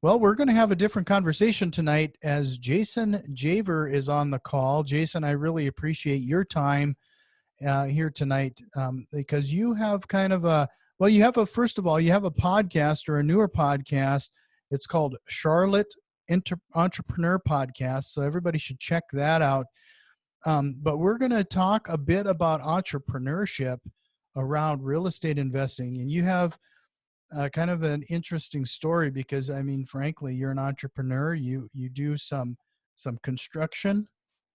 Well, we're going to have a different conversation tonight as Jason Javer is on the call. Jason, I really appreciate your time here tonight because you have kind of you have first of all, you have a podcast or a newer podcast. It's called Charlotte Entrepreneur Podcast. So everybody should check that out. But we're going to talk a bit about entrepreneurship around real estate investing. And you have kind of an interesting story because, I mean, frankly, you're an entrepreneur. You do some construction.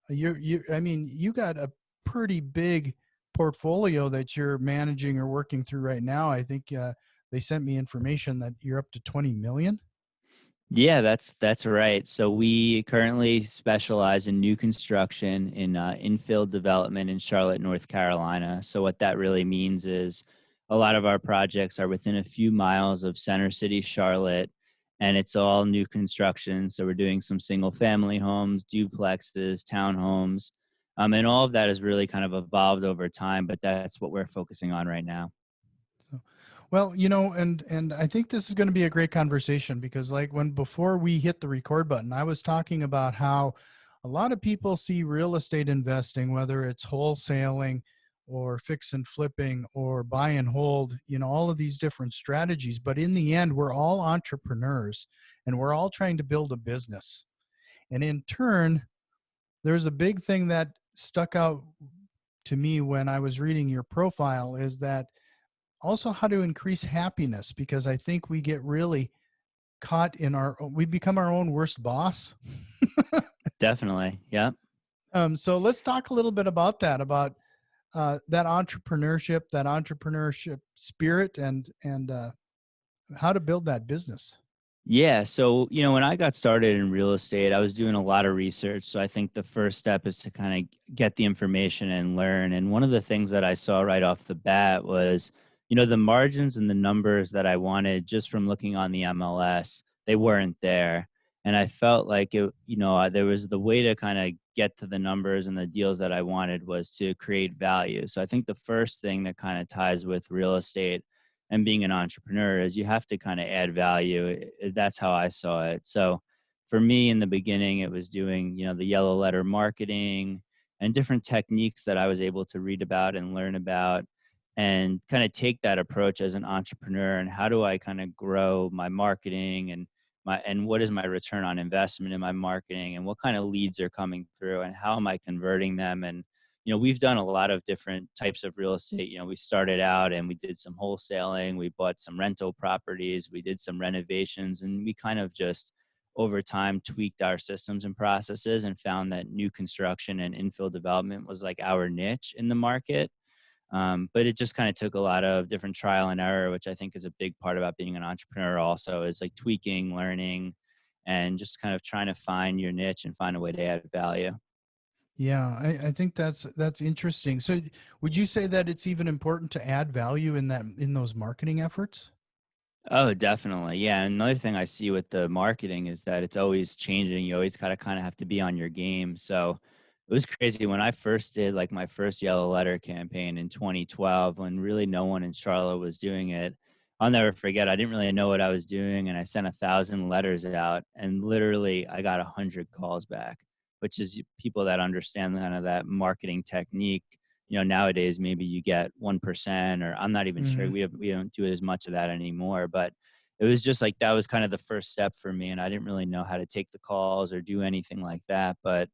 I mean, you got a pretty big portfolio that you're managing or working through right now. I think they sent me information that you're up to 20 million. Yeah, that's right. So we currently specialize in new construction in infill development in Charlotte, North Carolina. So what that really means is a lot of our projects are within a few miles of Center City, Charlotte, and it's all new construction. So we're doing some single family homes, duplexes, townhomes, and all of that has really kind of evolved over time, but that's what we're focusing on right now. So, well, and I think this is going to be a great conversation because before we hit the record button, I was talking about how a lot of people see real estate investing, whether it's wholesaling or fix and flipping or buy and hold, all of these different strategies. But in the end, we're all entrepreneurs and we're all trying to build a business. And in turn, there's a big thing that stuck out to me when I was reading your profile is that also how to increase happiness, because I think we get really caught we become our own worst boss. Definitely. Yeah. So let's talk a little bit about that entrepreneurship spirit and how to build that business. Yeah. So, when I got started in real estate, I was doing a lot of research. So I think the first step is to kind of get the information and learn. And one of the things that I saw right off the bat was, the margins and the numbers that I wanted just from looking on the MLS, they weren't there. And I felt like there was the way to kind of get to the numbers and the deals that I wanted was to create value. So I think the first thing that kind of ties with real estate and being an entrepreneur is you have to kind of add value. That's how I saw it. So for me in the beginning, it was doing, the yellow letter marketing and different techniques that I was able to read about and learn about and kind of take that approach as an entrepreneur. And how do I kind of grow my marketing and what is my return on investment in my marketing and what kind of leads are coming through and how am I converting them? And we've done a lot of different types of real estate. We started out and we did some wholesaling. We bought some rental properties. We did some renovations, and we kind of just over time tweaked our systems and processes and found that new construction and infill development was like our niche in the market. But it just kind of took a lot of different trial and error, which I think is a big part about being an entrepreneur also is like tweaking, learning, and just kind of trying to find your niche and find a way to add value. Yeah, I think that's interesting. So would you say that it's even important to add value in those marketing efforts? Oh, definitely. Yeah. Another thing I see with the marketing is that it's always changing. You always gotta kind of have to be on your game. So it was crazy when I first did like my first yellow letter campaign in 2012 when really no one in Charlotte was doing it. I'll never forget. I didn't really know what I was doing, and I sent 1,000 letters out, and literally I got 100 calls back, which is people that understand kind of that marketing technique. Nowadays maybe you get 1%, or I'm not even sure. Hmm. We don't do as much of that anymore. But it was just like that was kind of the first step for me, and I didn't really know how to take the calls or do anything like that. But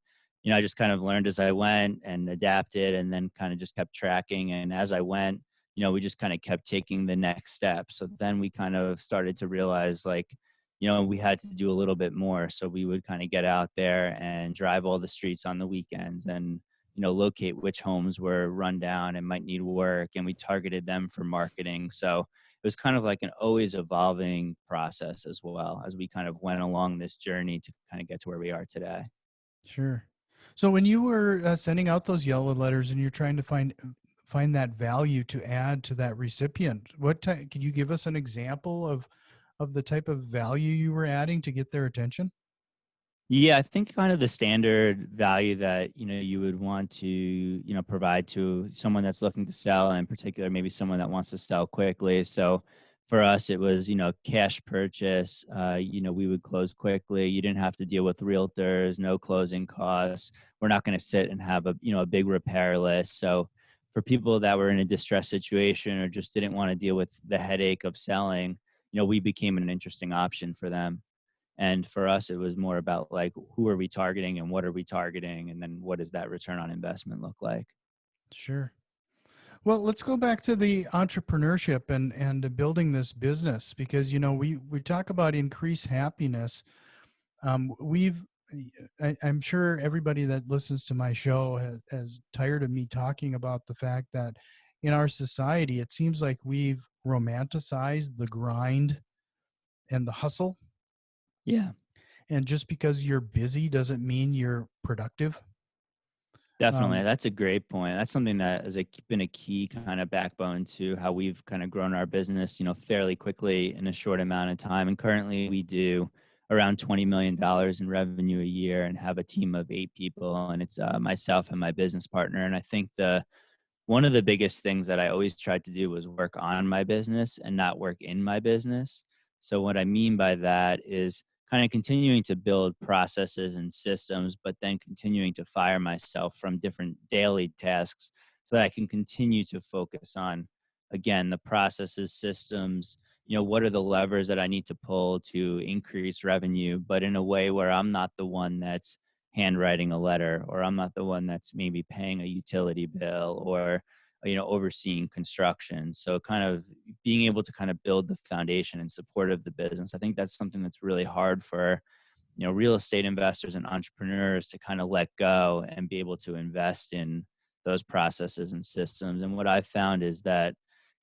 I just kind of learned as I went and adapted, and then kind of just kept tracking. And as I went, we just kind of kept taking the next step. So then we kind of started to realize like, we had to do a little bit more. So we would kind of get out there and drive all the streets on the weekends and, locate which homes were run down and might need work. And we targeted them for marketing. So it was kind of like an always evolving process as well as we kind of went along this journey to kind of get to where we are today. Sure. So when you were sending out those yellow letters and you're trying to find that value to add to that recipient, can you give us an example of the type of value you were adding to get their attention? Yeah, I think kind of the standard value that, you would want to, provide to someone that's looking to sell, and in particular, maybe someone that wants to sell quickly. So for us, it was, cash purchase. We would close quickly. You didn't have to deal with realtors, no closing costs. We're not going to sit and have a big repair list. So for people that were in a distressed situation or just didn't want to deal with the headache of selling, we became an interesting option for them. And for us, it was more about like, who are we targeting and what are we targeting? And then what does that return on investment look like? Sure. Well, let's go back to the entrepreneurship and building this business, because we talk about increased happiness. We've I'm sure everybody that listens to my show has tired of me talking about the fact that in our society it seems like we've romanticized the grind and the hustle, Yeah. and just because you're busy doesn't mean you're productive. Definitely. Um, That's a great point. That's something that has been a key kind of backbone to how we've kind of grown our business, fairly quickly in a short amount of time. And currently we do around $20 million in revenue a year and have a team of 8 people. And it's myself and my business partner. And I think one of the biggest things that I always tried to do was work on my business and not work in my business. So what I mean by that is kind of continuing to build processes and systems, but then continuing to fire myself from different daily tasks so that I can continue to focus on, again, the processes, systems, what are the levers that I need to pull to increase revenue, but in a way where I'm not the one that's handwriting a letter, or I'm not the one that's maybe paying a utility bill, or overseeing construction. So kind of being able to kind of build the foundation and support of the business. I think that's something that's really hard for real estate investors and entrepreneurs to kind of let go and be able to invest in those processes and systems. And what I've found is that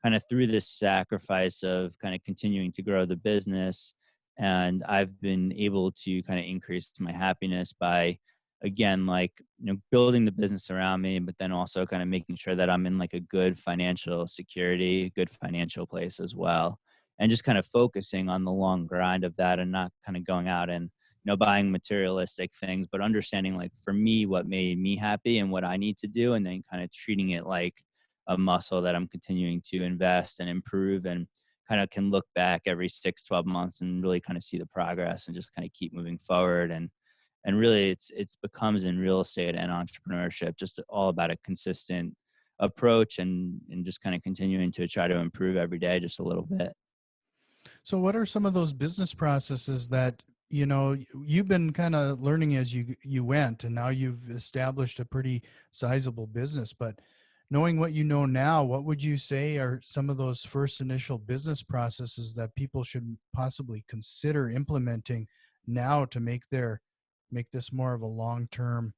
kind of through this sacrifice of kind of continuing to grow the business, and I've been able to kind of increase my happiness by, again, like, building the business around me, but then also kind of making sure that I'm in like a good financial security, good financial place as well. And just kind of focusing on the long grind of that and not kind of going out and buying materialistic things, but understanding, like, for me, what made me happy and what I need to do, and then kind of treating it like a muscle that I'm continuing to invest and improve, and kind of can look back every 6, 12 months and really kind of see the progress and just kind of keep moving forward. And really it's becomes in real estate and entrepreneurship just all about a consistent approach, and just kind of continuing to try to improve every day just a little bit. so what are some of those business processes that you've been kind of learning as you went, and now you've established a pretty sizable business? But knowing what you know now, what would you say are some of those first initial business processes that people should possibly consider implementing now to make this more of a long-term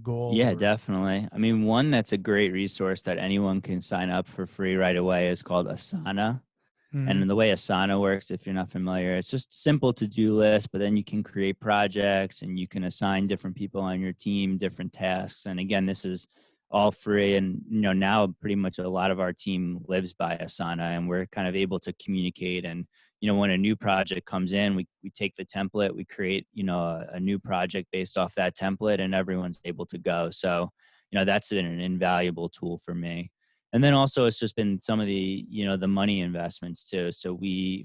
goal? Yeah, Or definitely. I mean, one that's a great resource that anyone can sign up for free right away is called Asana. Mhm. And the way Asana works, if you're not familiar, it's just simple to-do list, but then you can create projects and you can assign different people on your team different tasks. And again, this is all free. And now pretty much a lot of our team lives by Asana, and we're kind of able to communicate. And when a new project comes in, we take the template, we create a new project based off that template, and everyone's able to go. So that's been an invaluable tool for me. And then also it's just been some of the, the money investments too. So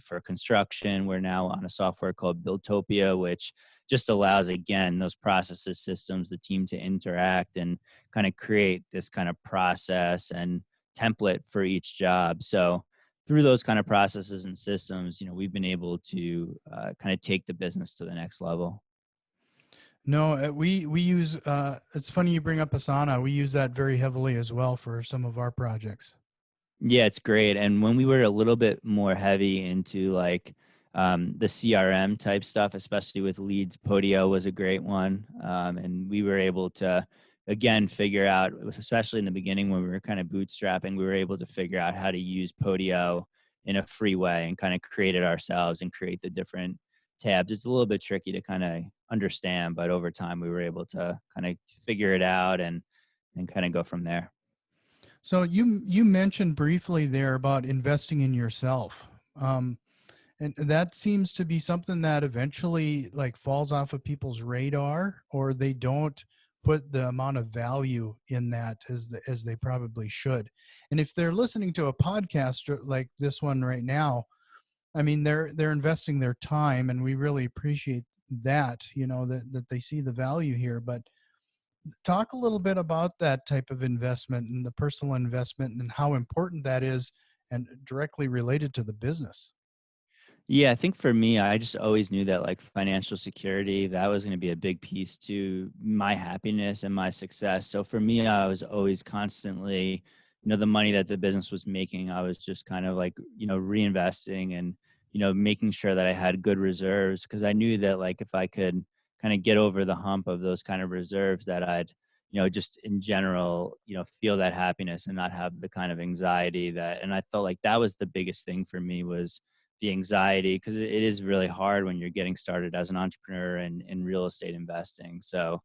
for construction, we're now on a software called Buildtopia, which just allows, again, those processes, systems, the team to interact and kind of create this kind of process and template for each job. So through those kind of processes and systems, we've been able to kind of take the business to the next level. No, we use. It's funny you bring up Asana. We use that very heavily as well for some of our projects. Yeah, it's great. And when we were a little bit more heavy into like the CRM type stuff, especially with leads, Podio was a great one. And we were able to, again, figure out, especially in the beginning when we were kind of bootstrapping, we were able to figure out how to use Podio in a free way and kind of create it ourselves and create the different tabs. It's a little bit tricky to kind of understand, but over time we were able to kind of figure it out and kind of go from there. So you mentioned briefly there about investing in yourself. And that seems to be something that eventually like falls off of people's radar, or they don't put the amount of value in that as they probably should. And if they're listening to a podcast like this one right now, I mean, they're investing their time, and we really appreciate that, that they see the value here. But talk a little bit about that type of investment and the personal investment and how important that is and directly related to the business. Yeah, I think for me, I just always knew that like financial security, that was going to be a big piece to my happiness and my success. So for me, I was always constantly, the money that the business was making, I was just kind of like, reinvesting and, making sure that I had good reserves because I knew that like if I could kind of get over the hump of those kind of reserves that I'd, just in general, feel that happiness and not have the kind of anxiety that, and I felt like that was the biggest thing for me was the anxiety because it is really hard when you're getting started as an entrepreneur in real estate investing. So,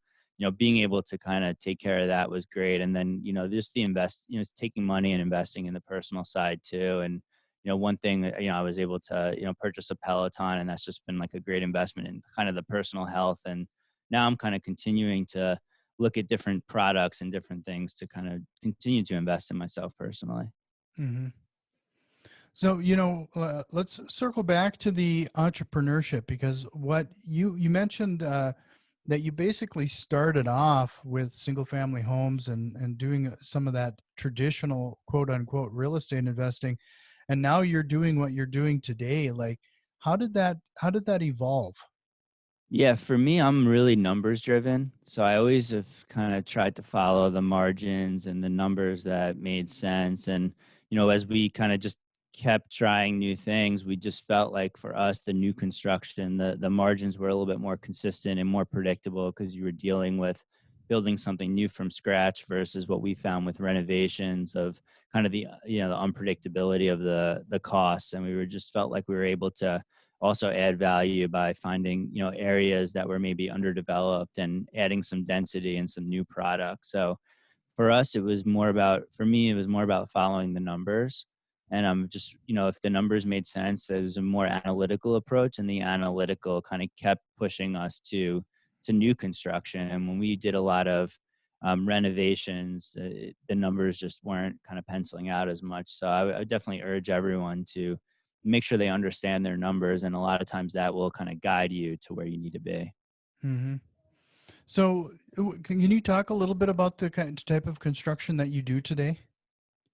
being able to kind of take care of that was great. And then, just the taking money and investing in the personal side too. And, one thing that, I was able to, purchase a Peloton and that's just been like a great investment in kind of the personal health. And now I'm kind of continuing to look at different products and different things to kind of continue to invest in myself personally. Hmm. So, let's circle back to the entrepreneurship because what you mentioned that you basically started off with single family homes and doing some of that traditional quote unquote real estate investing, and now you're doing what you're doing today. Like, how did that evolve? Yeah, for me, I'm really numbers driven. So I always have kind of tried to follow the margins and the numbers that made sense. And, as we kind of just kept trying new things, we just felt like for us, the new construction, the margins were a little bit more consistent and more predictable because you were dealing with building something new from scratch versus what we found with renovations of kind of the unpredictability of the costs. And we were just felt like we were able to also add value by finding areas that were maybe underdeveloped and adding some density and some new products. So for us it was more about for me it was more about following the numbers. And I'm just if the numbers made sense, it was a more analytical approach, and the analytical kind of kept pushing us to new construction. And when we did a lot of renovations, the numbers just weren't kind of penciling out as much. So I would definitely urge everyone to make sure they understand their numbers, and a lot of times that will kind of guide you to where you need to be. Hmm. So, can you talk a little bit about the kind type of construction that you do today?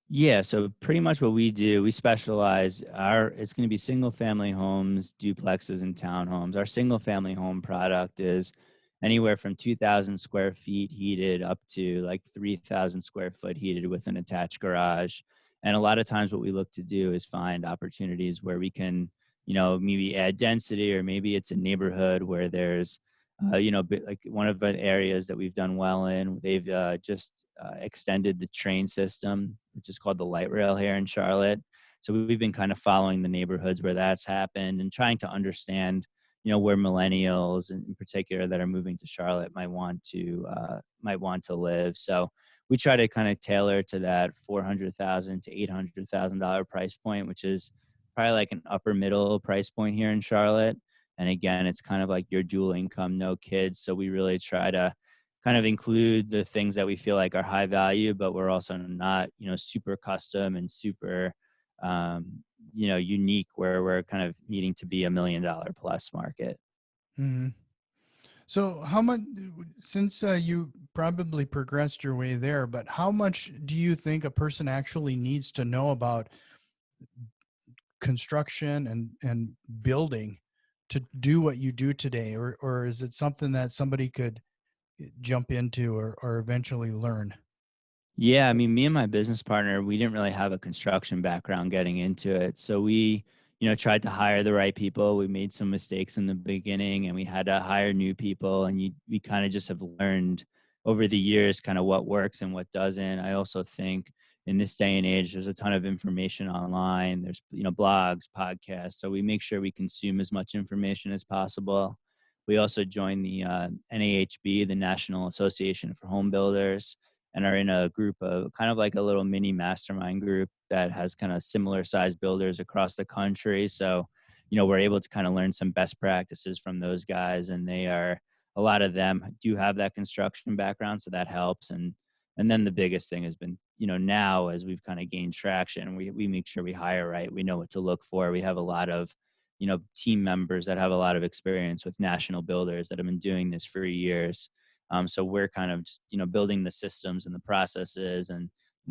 Yeah, so pretty much what we do, we specialize our it's going to be single family homes, duplexes and townhomes. Our single family home product is anywhere from 2,000 square feet heated up to like 3,000 square foot heated with an attached garage. And a lot of times what we look to do is find opportunities where we can, maybe add density, or maybe it's a neighborhood where there's like one of the areas that we've done well in, they've just extended the train system, which is called the light rail here in Charlotte. So we've been kind of following the neighborhoods where that's happened and trying to understand, where millennials in particular that are moving to Charlotte might want to live. So we try to kind of tailor to that $400,000 to $800,000 price point, which is probably like an upper middle price point here in Charlotte. And again, it's kind of like your dual income, no kids. So we really try to kind of include the things that we feel like are high value, but we're also not, super custom and super, unique where we're kind of needing to be $1 million plus market. Hmm. So, how much, since you probably progressed your way there, but how much do you think a person actually needs to know about construction and building to do what you do today? Or is it something that somebody could jump into or eventually learn? Yeah, I mean, me and my business partner, we didn't really have a construction background getting into it. So we, tried to hire the right people. We made some mistakes in the beginning and we had to hire new people. And we kind of just have learned over the years kind of what works and what doesn't. I also think in this day and age, there's a ton of information online. There's, blogs, podcasts. So we make sure we consume as much information as possible. We also joined the NAHB, the National Association for Home Builders, and are in a group of kind of like a little mini mastermind group that has kind of similar size builders across the country. So, we're able to kind of learn some best practices from those guys, and a lot of them do have that construction background. So that helps. And then the biggest thing has been now as we've kind of gained traction, we make sure we hire right. We know what to look for. We have a lot of, team members that have a lot of experience with national builders that have been doing this for years. So we're kind of just, building the systems and the processes and,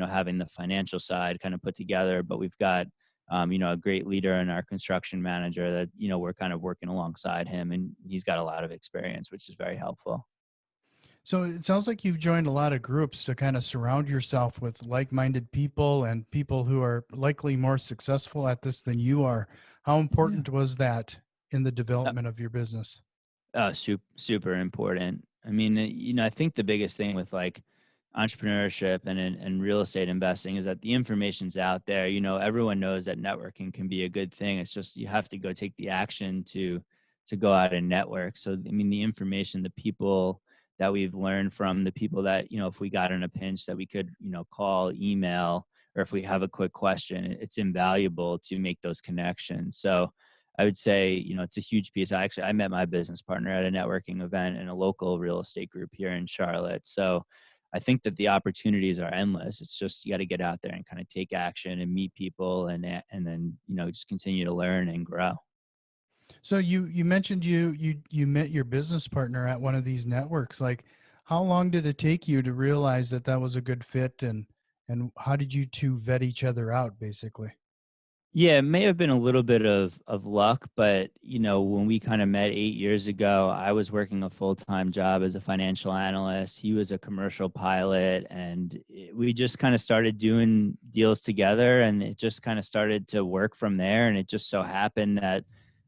having the financial side kind of put together. But we've got, a great leader and our construction manager that, we're kind of working alongside him, and he's got a lot of experience, which is very helpful. So it sounds like you've joined a lot of groups to kind of surround yourself with like-minded people and people who are likely more successful at this than you are. How Yeah. important was that in the development of your business? Oh, super important. I mean, I think the biggest thing with like entrepreneurship and real estate investing is that the information's out there. Everyone knows that networking can be a good thing. It's just you have to go take the action to go out and network. So I mean, the information, the people that we've learned from, the people that, if we got in a pinch that we could, call, email, or if we have a quick question, it's invaluable to make those connections. So I would say, it's a huge piece. I met my business partner at a networking event in a local real estate group here in Charlotte. So I think that the opportunities are endless. It's just you got to get out there and kind of take action and meet people and then, just continue to learn and grow. So you mentioned you met your business partner at one of these networks. Like, how long did it take you to realize that that was a good fit, and how did you two vet each other out, basically? Yeah, it may have been a little bit of luck, but when we kind of met 8 years ago, I was working a full-time job as a financial analyst. He was a commercial pilot, and we just kind of started doing deals together, and it just kind of started to work from there. And it just so happened that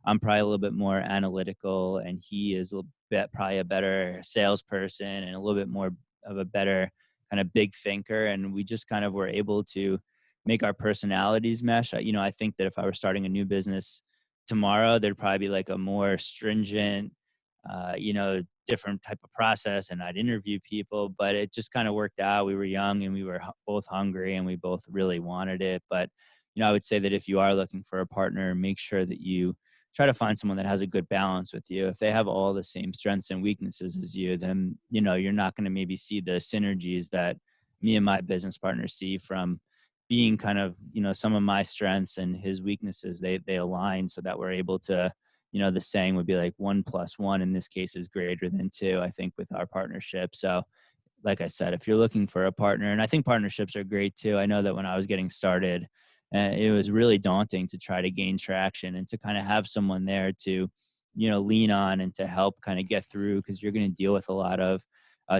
I'm probably a little bit more analytical, and he is a little bit probably a better salesperson and a little bit more of a better kind of big thinker. And we just kind of were able to make our personalities mesh. I think that if I were starting a new business tomorrow, there'd probably be like a more stringent, different type of process, and I'd interview people. But it just kind of worked out. We were young and we were both hungry and we both really wanted it. But I would say that if you are looking for a partner, make sure that you try to find someone that has a good balance with you. If they have all the same strengths and weaknesses as you, then you're not going to maybe see the synergies that me and my business partners see from being kind of some of my strengths and his weaknesses. They align so that we're able to, the saying would be like 1 plus 1 in this case is greater than two, I think, with our partnership. So like I said, if you're looking for a partner, and I think partnerships are great too. I know that when I was getting started, it was really daunting to try to gain traction and to kind of have someone there to, lean on and to help kind of get through, because you're going to deal with a lot of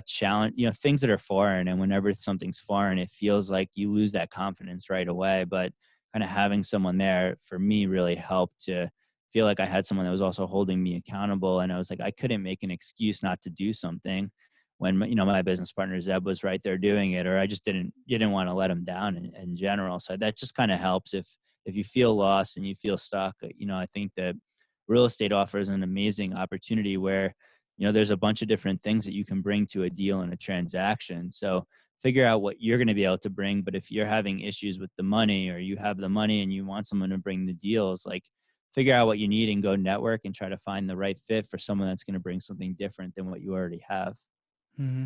challenge, things that are foreign. And whenever something's foreign, it feels like you lose that confidence right away. But kind of having someone there for me really helped to feel like I had someone that was also holding me accountable. And I was like, I couldn't make an excuse not to do something when my business partner Zeb was right there doing it, or I just didn't want to let him down in general. So that just kind of helps if you feel lost and you feel stuck. I think that real estate offers an amazing opportunity where there's a bunch of different things that you can bring to a deal and a transaction. So figure out what you're going to be able to bring. But if you're having issues with the money, or you have the money and you want someone to bring the deals, like figure out what you need and go network and try to find the right fit for someone that's going to bring something different than what you already have. Hmm.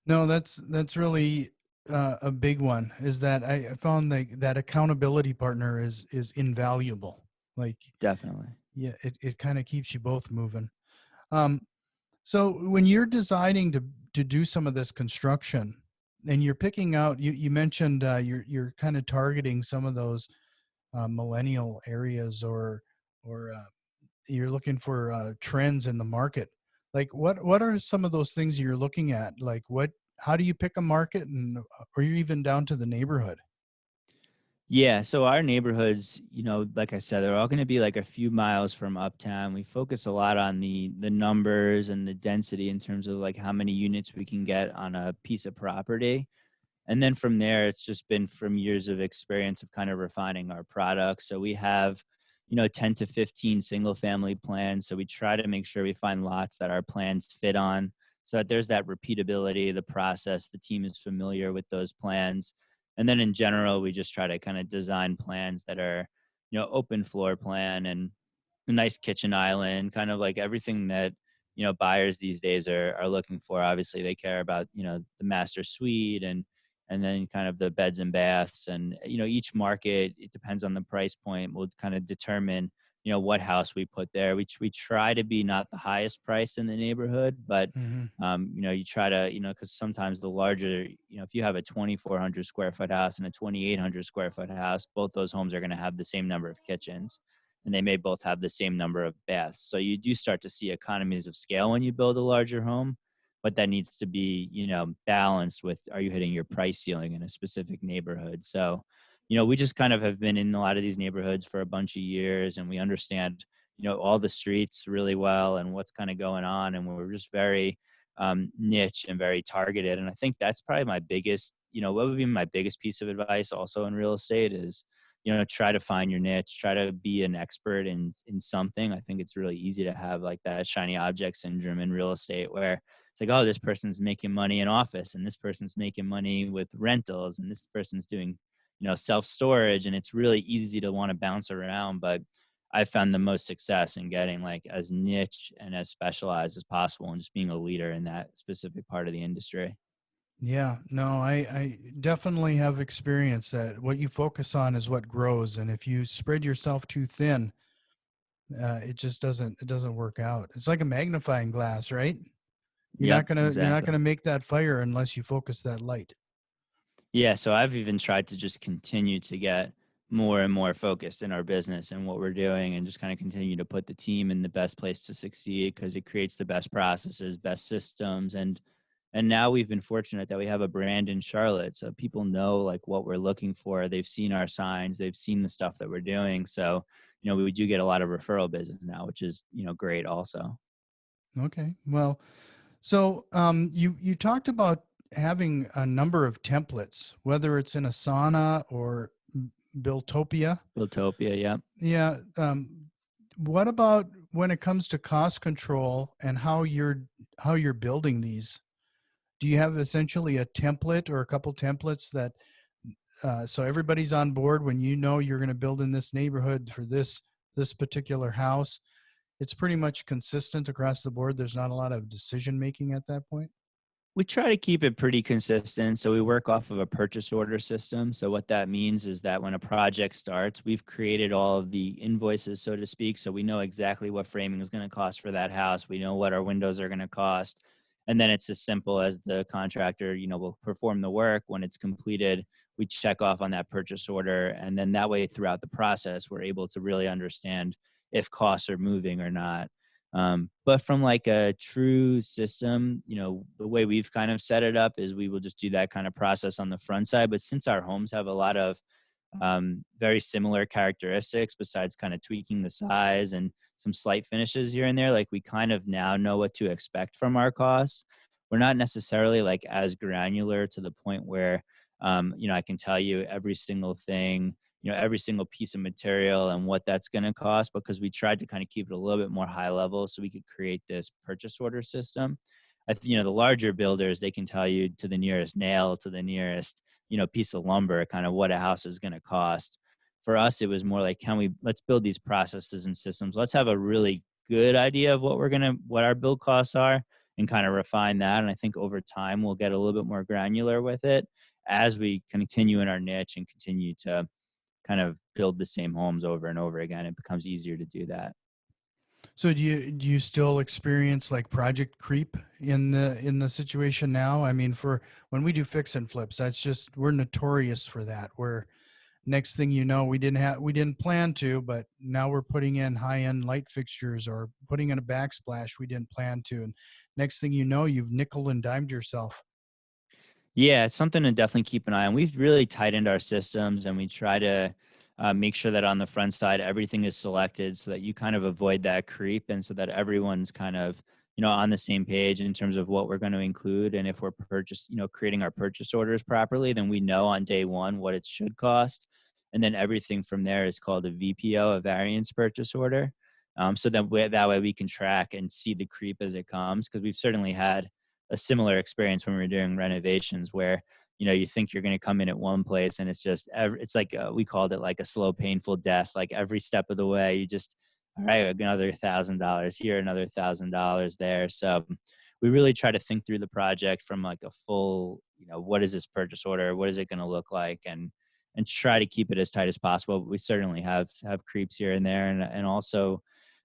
No, that's really a big one. Is that I found that accountability partner is invaluable. Like, Definitely. yeah, it kind of keeps you both moving. Um, so when you're deciding to do some of this construction, and you're picking out, you mentioned you're kind of targeting some of those millennial areas, or you're looking for trends in the market. Like, what are some of those things you're looking at? Like, how do you pick a market, and or you're even down to the neighborhood? Yeah, so our neighborhoods, like I said, they're all going to be like a few miles from uptown. We focus a lot on the numbers and the density in terms of like how many units we can get on a piece of property. And then from there, it's just been from years of experience of kind of refining our product. So we have, 10 to 15 single family plans. So we try to make sure we find lots that our plans fit on, so that there's that repeatability, the process, the team is familiar with those plans. And then in general, we just try to kind of design plans that are, open floor plan and a nice kitchen island, kind of like everything that, buyers these days are looking for. Obviously, they care about, the master suite and, and then kind of the beds and baths. And, each market, it depends on the price point, will kind of determine, what house we put there. We try to be not the highest priced in the neighborhood, but, Hmm. you try to, because sometimes the larger, if you have a 2,400 square foot house and a 2,800 square foot house, both those homes are going to have the same number of kitchens, and they may both have the same number of baths. So you do start to see economies of scale when you build a larger home, but that needs to be, balanced with, are you hitting your price ceiling in a specific neighborhood? So, we just kind of have been in a lot of these neighborhoods for a bunch of years, and we understand, all the streets really well and what's kind of going on. And we're just very niche and very targeted. And I think that's probably my biggest, what would be my biggest piece of advice also in real estate is, try to find your niche, try to be an expert in something. I think it's really easy to have like that shiny object syndrome in real estate where it's like, oh, this person's making money in office, and this person's making money with rentals, and this person's doing, self storage. And it's really easy to want to bounce around. But I found the most success in getting like as niche and as specialized as possible and just being a leader in that specific part of the industry. Yeah, no, I definitely have experienced that. What you focus on is what grows, and if you spread yourself too thin, it doesn't work out. It's like a magnifying glass, right? Yep, You're not exactly. gonna make that fire unless you focus that light. Yeah, so I've even tried to just continue to get more and more focused in our business and what we're doing, and just kind of continue to put the team in the best place to succeed because it creates the best processes, best systems. And now we've been fortunate that we have a brand in Charlotte, so people know like what we're looking for. They've seen our signs, they've seen the stuff that we're doing. So, we do get a lot of referral business now, which is, great also. Okay. Well, so you talked about having a number of templates, whether it's in Asana or Buildtopia. Utopia, yeah. Yeah. What about when it comes to cost control and how you're building these? Do you have essentially a template or a couple templates that so everybody's on board when you know you're going to build in this neighborhood for this particular house? It's pretty much consistent across the board. There's not a lot of decision making at that point. We try to keep it pretty consistent. So we work off of a purchase order system. So what that means is that when a project starts, we've created all of the invoices, so to speak. So we know exactly what framing is going to cost for that house. We know what our windows are going to cost. And then it's as simple as the contractor, will perform the work. When it's completed, we check off on that purchase order. And then that way throughout the process, we're able to really understand if costs are moving or not. But from like a true system, the way we've kind of set it up is we will just do that kind of process on the front side. But since our homes have a lot of very similar characteristics, besides kind of tweaking the size and some slight finishes here and there, like we kind of now know what to expect from our costs. We're not necessarily like as granular to the point where, I can tell you every single thing, every single piece of material and what that's going to cost, because we tried to kind of keep it a little bit more high level so we could create this purchase order system. The larger builders, they can tell you to the nearest nail, to the nearest, piece of lumber, kind of what a house is going to cost. For us, it was more like, let's build these processes and systems. Let's have a really good idea of what our build costs are, and kind of refine that. And I think over time, we'll get a little bit more granular with it as we continue in our niche and continue to kind of build the same homes over and over again. It becomes easier to do that. So do you still experience like project creep in the situation now? I mean, for when we do fix and flips, that's just we're notorious for that. Where next thing you know, we didn't plan to, but now we're putting in high end light fixtures or putting in a backsplash we didn't plan to, and next thing you know, you've nickel and dimed yourself. Yeah, it's something to definitely keep an eye on. We've really tightened our systems, and we try to make sure that on the front side, everything is selected so that you kind of avoid that creep, and so that everyone's kind of, on the same page in terms of what we're going to include. And if we're creating our purchase orders properly, then we know on day one what it should cost. And then everything from there is called a VPO, a variance purchase order. So that way we can track and see the creep as it comes, because we've certainly had a similar experience when we were doing renovations where, you think you're going to come in at one place, and it's just it's like we called it like a slow painful death. Like every step of the way you just, all right, another $1,000 here, another $1,000 there. So we really try to think through the project from like a full, what is this purchase order? What is it going to look like? And try to keep it as tight as possible. But we certainly have creeps here and there. And also,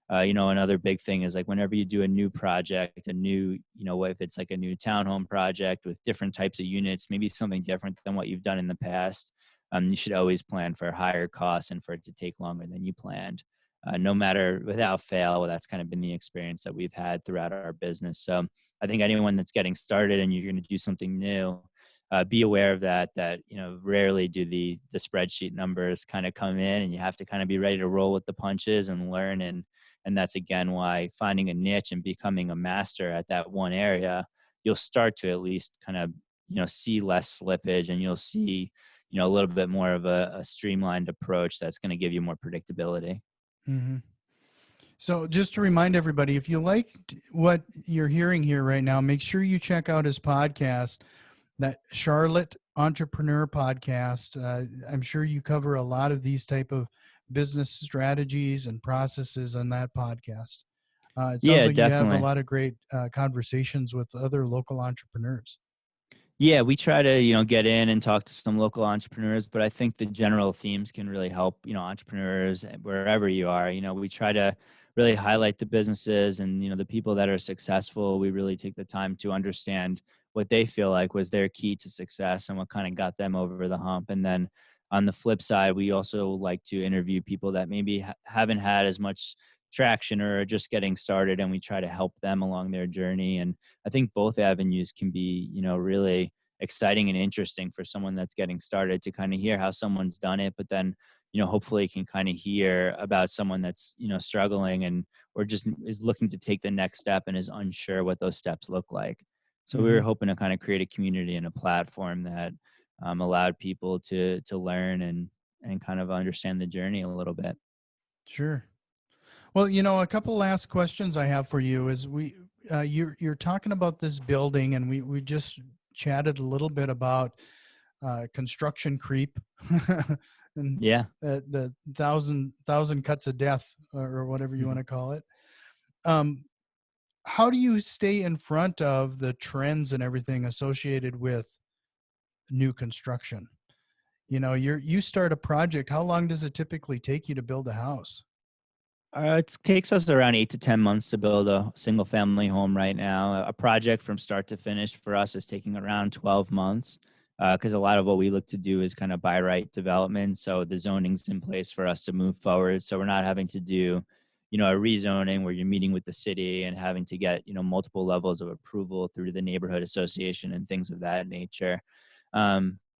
another big thing is like whenever you do a new project, a new, if it's like a new townhome project with different types of units, maybe something different than what you've done in the past, you should always plan for higher costs and for it to take longer than you planned. No matter, without fail, that's kind of been the experience that we've had throughout our business. So I think anyone that's getting started and you're going to do something new, be aware of that rarely do the spreadsheet numbers kind of come in, and you have to kind of be ready to roll with the punches and learn. And that's again why finding a niche and becoming a master at that one area, you'll start to at least kind of see less slippage, and you'll see a little bit more of a streamlined approach that's going to give you more predictability. Hmm. So just to remind everybody, if you liked what you're hearing here right now, make sure you check out his podcast, that Charlotte Entrepreneur Podcast. I'm sure you cover a lot of these type of business strategies and processes on that podcast. It sounds Yeah, like you have a definitely. lot of great conversations with other local entrepreneurs. Yeah, we try to, get in and talk to some local entrepreneurs, but I think the general themes can really help, entrepreneurs wherever you are. We try to really highlight the businesses and, the people that are successful. We really take the time to understand what they feel like was their key to success and what kind of got them over the hump. And then on the flip side, we also like to interview people that maybe haven't had as much traction or are just getting started, and we try to help them along their journey. And I think both avenues can be, really exciting and interesting for someone that's getting started to kind of hear how someone's done it, but then, hopefully can kind of hear about someone that's, struggling and or just is looking to take the next step and is unsure what those steps look like. So we were Hmm. hoping to kind of create a community and a platform that allowed people to learn and kind of understand the journey a little bit. Sure. Well, a couple last questions I have for you is you're talking about this building, and we just chatted a little bit about construction creep and Yeah. the thousand cuts of death, or whatever you want Mhm. to call it. Um, how do you stay in front of the trends and everything associated with new construction? You start a project. How long does it typically take you to build a house? It takes us around 8 to 10 months to build a single family home right now. A project from start to finish for us is taking around 12 months because a lot of what we look to do is kind of by right development. So the zoning's in place for us to move forward. So we're not having to do, a rezoning where you're meeting with the city and having to get, multiple levels of approval through the neighborhood association and things of that nature.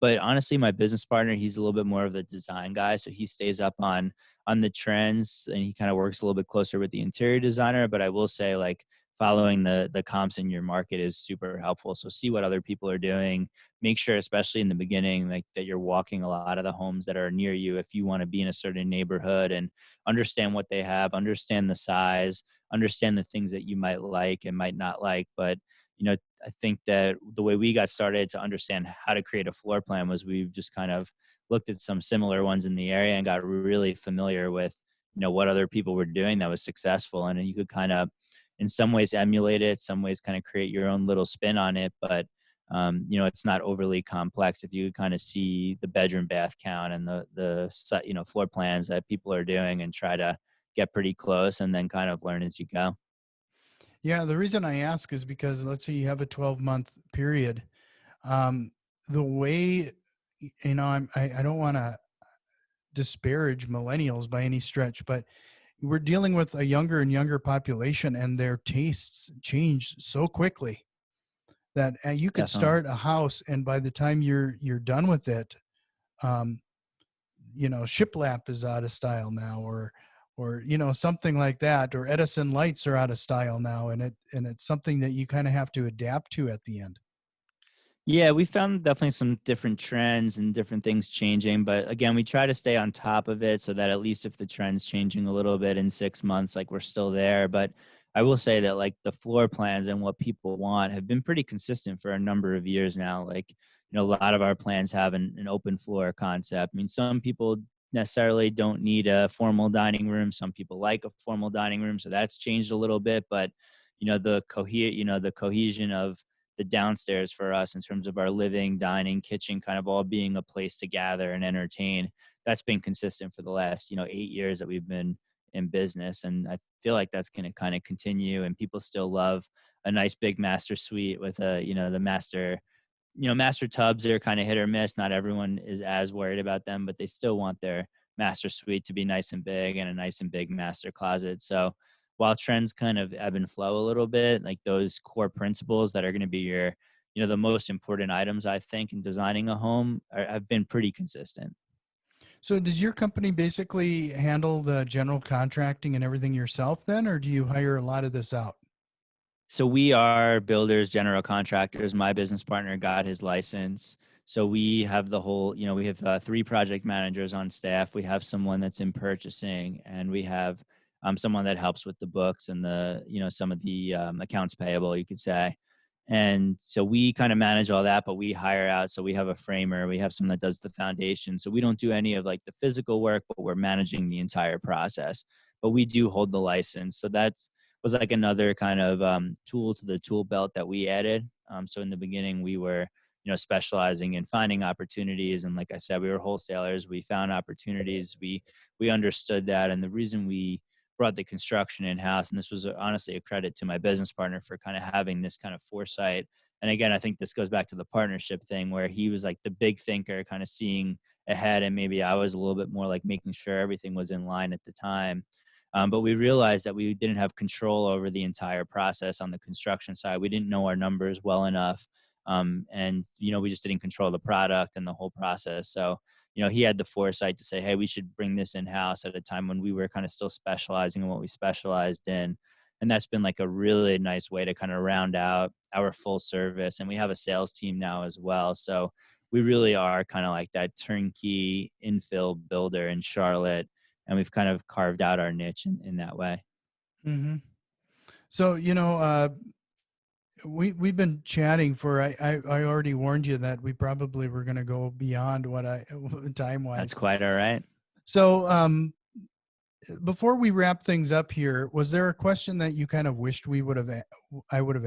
But honestly, my business partner, he's a little bit more of the design guy. So he stays up on the trends and he kind of works a little bit closer with the interior designer. But I will say, like, following the comps in your market is super helpful. So see what other people are doing. Make sure, especially in the beginning, like that you're walking a lot of the homes that are near you if you want to be in a certain neighborhood, and understand what they have, understand the size, understand the things that you might like and might not like. But I think that the way we got started to understand how to create a floor plan was we've just kind of looked at some similar ones in the area and got really familiar with, what other people were doing that was successful. And you could kind of, in some ways, emulate it, some ways kind of create your own little spin on it. But, it's not overly complex if you could kind of see the bedroom bath count and the floor plans that people are doing and try to get pretty close and then kind of learn as you go. Yeah, the reason I ask is because let's say you have a 12-month period. Um, the way, I don't want to disparage millennials by any stretch, but we're dealing with a younger and younger population, and their tastes change so quickly that you could Definitely. start a house, and by the time you're done with it, um, shiplap is out of style now, or something like that, or Edison lights are out of style now, and it's something that you kind of have to adapt to at the end. Yeah, we found definitely some different trends and different things changing, but again, we try to stay on top of it so that at least if the trend's changing a little bit in 6 months, like we're still there. But I will say that like the floor plans and what people want have been pretty consistent for a number of years now. Like, a lot of our plans have an open floor concept. I mean, some people necessarily don't need a formal dining room. Some people like a formal dining room, so that's changed a little bit. But the cohesion of the downstairs for us in terms of our living, dining, kitchen, kind of all being a place to gather and entertain. That's been consistent for the last, 8 years that we've been in business. And I feel like that's going to kind of continue. And people still love a nice big master suite with the master tubs are kind of hit or miss. Not everyone is as worried about them, but they still want their master suite to be nice and big and a nice and big master closet. So while trends kind of ebb and flow a little bit, like those core principles that are going to be the most important items, I think, in designing a home have been pretty consistent. So does your company basically handle the general contracting and everything yourself then, or do you hire a lot of this out? So we are builders, general contractors. My business partner got his license. So we have we have three project managers on staff. We have someone that's in purchasing, and we have someone that helps with the books and some of the accounts payable, you could say. And so we kind of manage all that, but we hire out. So we have a framer, we have someone that does the foundation. So we don't do any of like the physical work, but we're managing the entire process. But we do hold the license. So that's was like another kind of tool to the tool belt that we added. So in the beginning, we were, specializing in finding opportunities, and like I said, we were wholesalers. We found opportunities. We understood that, and the reason we brought the construction in house, and this was honestly a credit to my business partner for kind of having this kind of foresight. And again, I think this goes back to the partnership thing where he was like the big thinker, kind of seeing ahead, and maybe I was a little bit more like making sure everything was in line at the time. But we realized that we didn't have control over the entire process on the construction side. We didn't know our numbers well enough. And, we just didn't control the product and the whole process. So, he had the foresight to say, hey, we should bring this in house at a time when we were kind of still specializing in what we specialized in. And that's been like a really nice way to kind of round out our full service. And we have a sales team now as well. So we really are kind of like that turnkey infill builder in Charlotte, and we've kind of carved out our niche in that way. Hmm. So, we've been chatting for, I already warned you that we probably were going to go beyond what I time That's wise. quite all right. So, before we wrap things up here, was there a question that you kind of wished I would have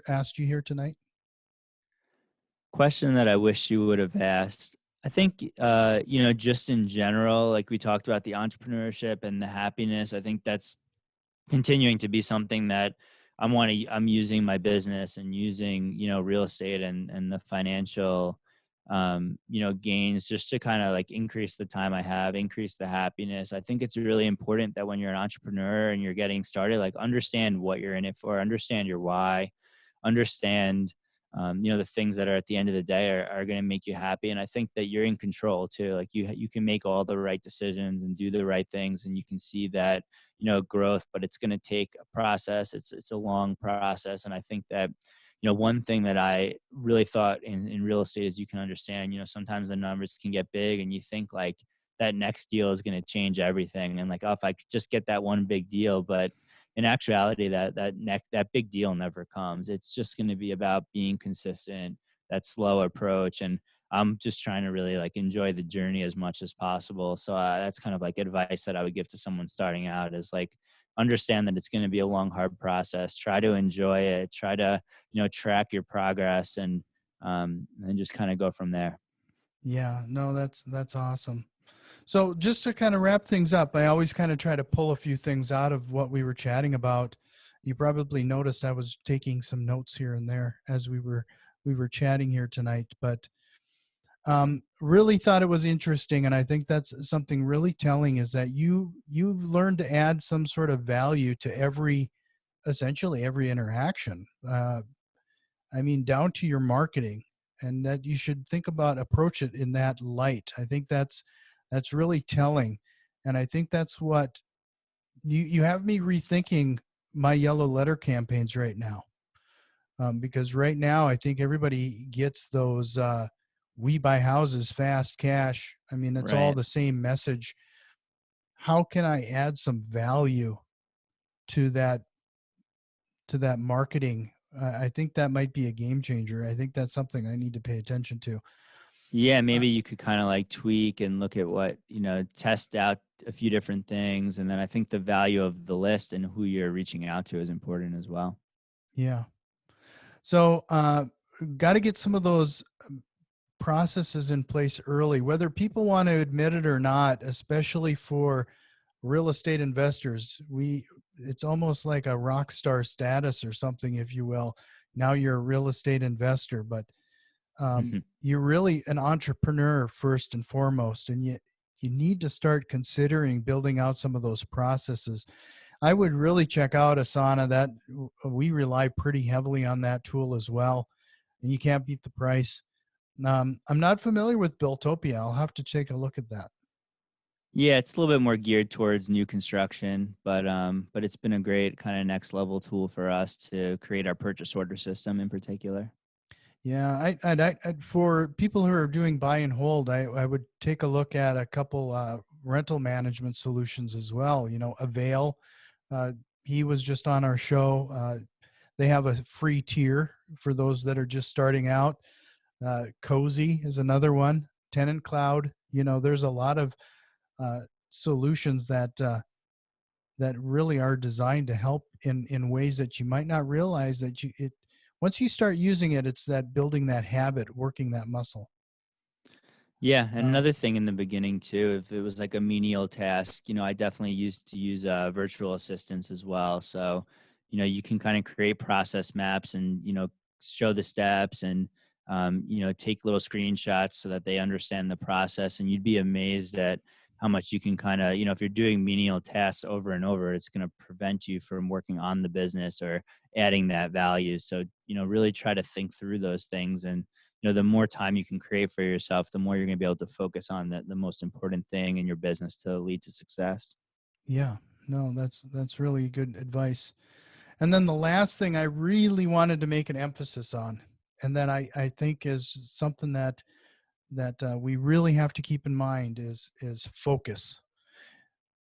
asked you here tonight? Question that I wish you would have asked. I think, just in general, like we talked about the entrepreneurship and the happiness. I think that's continuing to be something that I'm using my business and using, real estate and the financial, gains just to kind of like increase the time I have, increase the happiness. I think it's really important that when you're an entrepreneur and you're getting started, like understand what you're in it for, understand your why, understand the things that are at the end of the day are going to make you happy. And I think that you're in control too. Like you can make all the right decisions and do the right things, and you can see that, growth, but it's going to take a process. It's a long process. And I think that, one thing that I really thought in real estate is you can understand, sometimes the numbers can get big and you think like that next deal is going to change everything. And like, oh, if I could just get that one big deal, but in actuality, that big deal never comes. It's just going to be about being consistent, that slow approach. And I'm just trying to really like enjoy the journey as much as possible. So that's kind of like advice that I would give to someone starting out is like, understand that it's going to be a long, hard process. Try to enjoy it. Try to, track your progress and just kind of go from there. Yeah, no, that's awesome. So just to kind of wrap things up, I always kind of try to pull a few things out of what we were chatting about. You probably noticed I was taking some notes here and there as we were chatting here tonight, but really thought it was interesting, and I think that's something really telling is that you've learned to add some sort of value to essentially every interaction. I mean, down to your marketing, and that you should think about approach it in that light. I think that's really telling, and I think that's what you have me rethinking my yellow letter campaigns right now. Because right now I think everybody gets those we buy houses fast cash. I mean, that's all Right. the same message. How can I add some value to that marketing? I think that might be a game changer. I think that's something I need to pay attention to. Yeah, Uh, maybe you could kind of like tweak and look at what, test out a few different things. And then I think the value of the list and who you're reaching out to is important as well. yeah. So got to get some of those processes in place early, whether people want to admit it or not, especially for real estate investors. It's almost like a rock star status or something, if you will. Now you're a real estate investor, but you're really an entrepreneur first and foremost, and you need to start considering building out some of those processes. I would really check out Asana. That we rely pretty heavily on that tool as well, and you can't beat the price. I'm not familiar with Builtopia. I'll have to take a look at that. Yeah, it's a little bit more geared towards new construction, but it's been a great kind of next level tool for us to create our purchase order system in particular. Yeah, for people who are doing buy and hold, I would take a look at a couple rental management solutions as well. You know, Avail, uh, he was just on our show. They have a free tier for those that are just starting out. Cozy is another one. Tenant Cloud. You know, there's a lot of solutions that really are designed to help in ways that you might not realize that it once you start using it, it's that building that habit, working that muscle. Yeah, and Um, another thing in the beginning too, if it was like a menial task, I definitely used to use virtual assistants as well. So, you can kind of create process maps and show the steps and take little screenshots so that they understand the process. And you'd be amazed at how much you can kind of if you're doing menial tasks over and over, it's going to prevent you from working on the business or adding that value. So, really try to think through those things and the more time you can create for yourself, the more you're going to be able to focus on the most important thing in your business to lead to success. yeah, no, that's really good advice. And then the last thing I really wanted to make an emphasis on, and that I think is something that we really have to keep in mind is focus.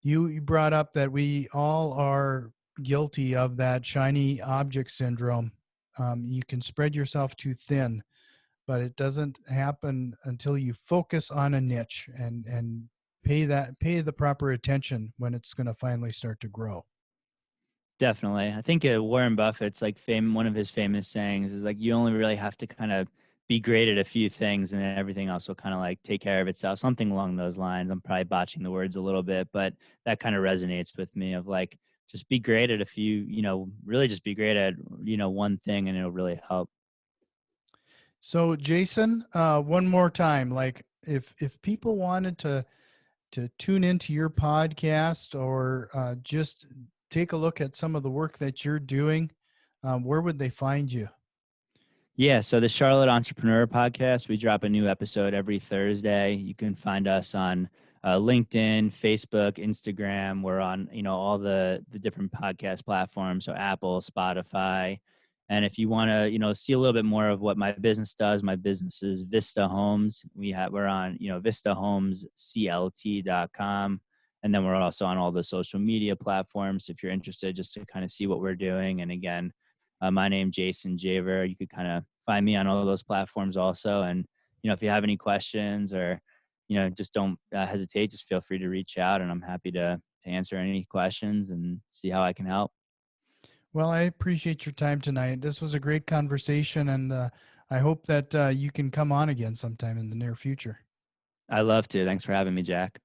You brought up that we all are guilty of that shiny object syndrome. You can spread yourself too thin, but it doesn't happen until you focus on a niche and pay the proper attention when it's going to finally start to grow. Definitely. I think Warren Buffett's like one of his famous sayings is like, you only really have to kind of be great at a few things and then everything else will kind of like take care of itself. Something along those lines. I'm probably botching the words a little bit, but that kind of resonates with me of like, just be great at a few, really just be great at, one thing and it'll really help. So Jason, one more time, like if people wanted to tune into your podcast or just take a look at some of the work that you're doing, where would they find you? Yeah, so the Charlotte Entrepreneur Podcast, we drop a new episode every Thursday. You can find us on LinkedIn, Facebook, Instagram. We're on, all the different podcast platforms, so Apple, Spotify. And if you want to, see a little bit more of what my business does, my business is Vista Homes. We're on, vistahomesclt.com. And then we're also on all the social media platforms if you're interested just to kind of see what we're doing. And again, my name Jason Javer. You could kind of find me on all of those platforms also. And if you have any questions or just don't hesitate, just feel free to reach out, and I'm happy to answer any questions and see how I can help. Well, I appreciate your time tonight. This was a great conversation, and I hope that you can come on again sometime in the near future. I love to. Thanks for having me, Jack.